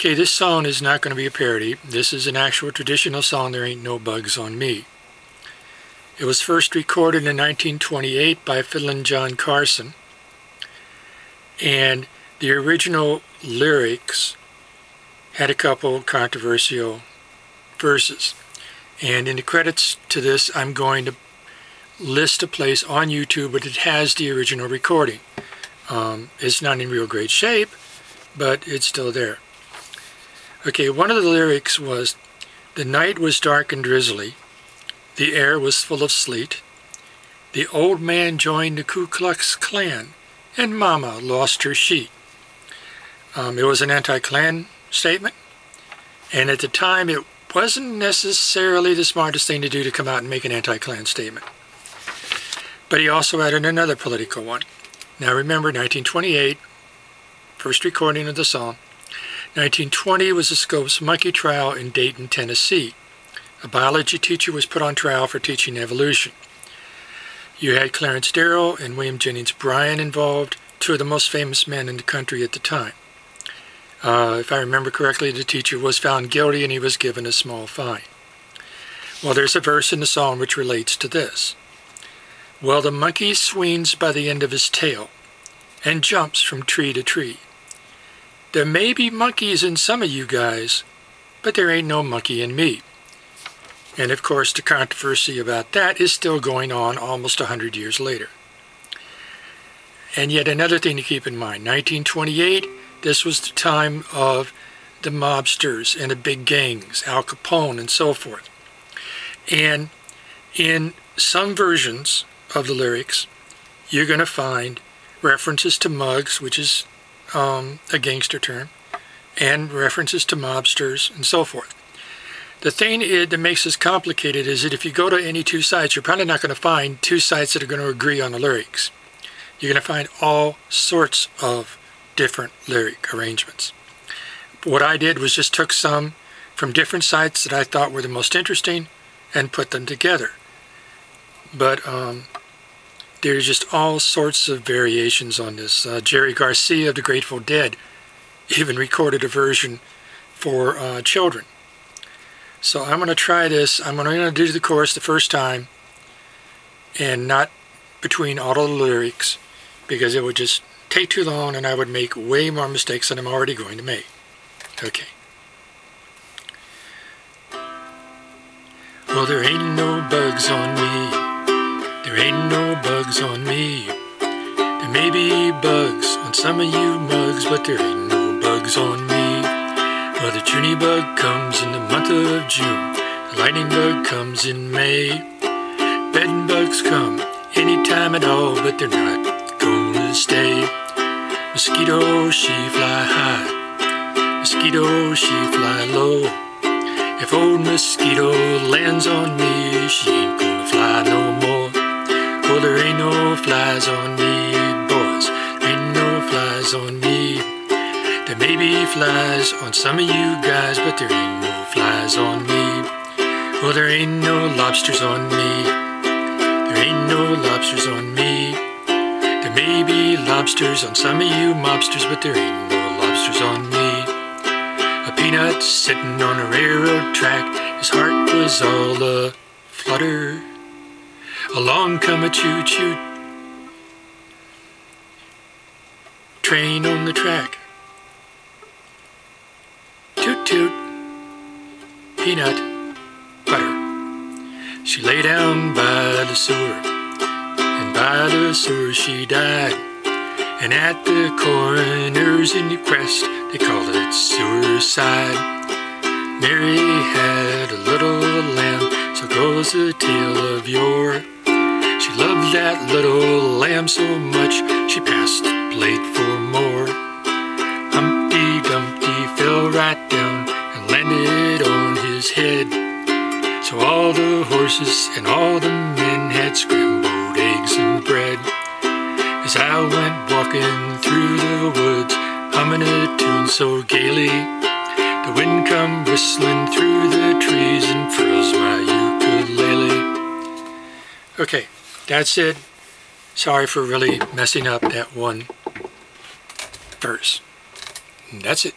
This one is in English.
Okay, this song is not going to be a parody. This is an actual traditional song, There Ain't No Bugs on Me. It was first recorded in 1928 by Fiddlin' John Carson, and the original lyrics had a couple controversial verses. And in the credits to this, I'm going to list a place on YouTube, but it has the original recording. It's not in real great shape, but it's still there. Okay, one of the lyrics was, "The night was dark and drizzly, the air was full of sleet, the old man joined the Ku Klux Klan, and Mama lost her sheet." It was an anti-Klan statement, and at the time it wasn't necessarily the smartest thing to do to come out and make an anti-Klan statement. But he also added another political one. Now remember, 1928, first recording of the song. 1920 was the Scopes monkey trial in Dayton, Tennessee. A biology teacher was put on trial for teaching evolution. You had Clarence Darrow and William Jennings Bryan involved, two of the most famous men in the country at the time. If I remember correctly, the teacher was found guilty and he was given a small fine. Well, there's a verse in the song which relates to this. "Well, the monkey swings by the end of his tail and jumps from tree to tree. There may be monkeys in some of you guys, but there ain't no monkey in me." And of course, the controversy about that is still going on almost 100 years later. And yet another thing to keep in mind, 1928, this was the time of the mobsters and the big gangs, Al Capone and so forth. And in some versions of the lyrics, you're going to find references to mugs, which is a gangster term, and references to mobsters and so forth. The thing that makes this complicated is that if you go to any two sites, you're probably not going to find two sites that are going to agree on the lyrics. You're going to find all sorts of different lyric arrangements. What I did was just took some from different sites that I thought were the most interesting and put them together. But there's just all sorts of variations on this. Jerry Garcia of the Grateful Dead even recorded a version for children. So I'm going to try this. I'm going to do the chorus the first time and not between all of the lyrics, because it would just take too long and I would make way more mistakes than I'm already going to make. Okay. Well, there ain't no bugs on me. There ain't no bugs on me. There may be bugs on some of you mugs, but there ain't no bugs on me. Well, the Junie bug comes in the month of June. The lightning bug comes in May. Bed bugs come anytime at all, but they're not gonna stay. Mosquito, she fly high. Mosquito, she fly low. If old mosquito lands on me, she ain't gonna fly no more. Well, there ain't no flies on me, boys. There ain't no flies on me. There may be flies on some of you guys, but there ain't no flies on me. Well, there ain't no lobsters on me. There ain't no lobsters on me. There may be lobsters on some of you mobsters, but there ain't no lobsters on me. A peanut sitting on a railroad track, his heart was all a-flutter. Along come a choo-choo train on the track. Toot-toot, peanut butter. She lay down by the sewer, and by the sewer she died. And at the coroner's inquest, they call it suicide. Mary had a little lamb, so goes the tale of yore. She loved that little lamb so much, she passed the plate for more. Humpty Dumpty fell right down and landed on his head. So all the horses and all the men had scrambled eggs and bread. As I went walking through the woods, humming a tune so gaily, the wind come whistling through the trees and furls my ukulele. Okay, that's it. Sorry for really messing up that one verse. And that's it.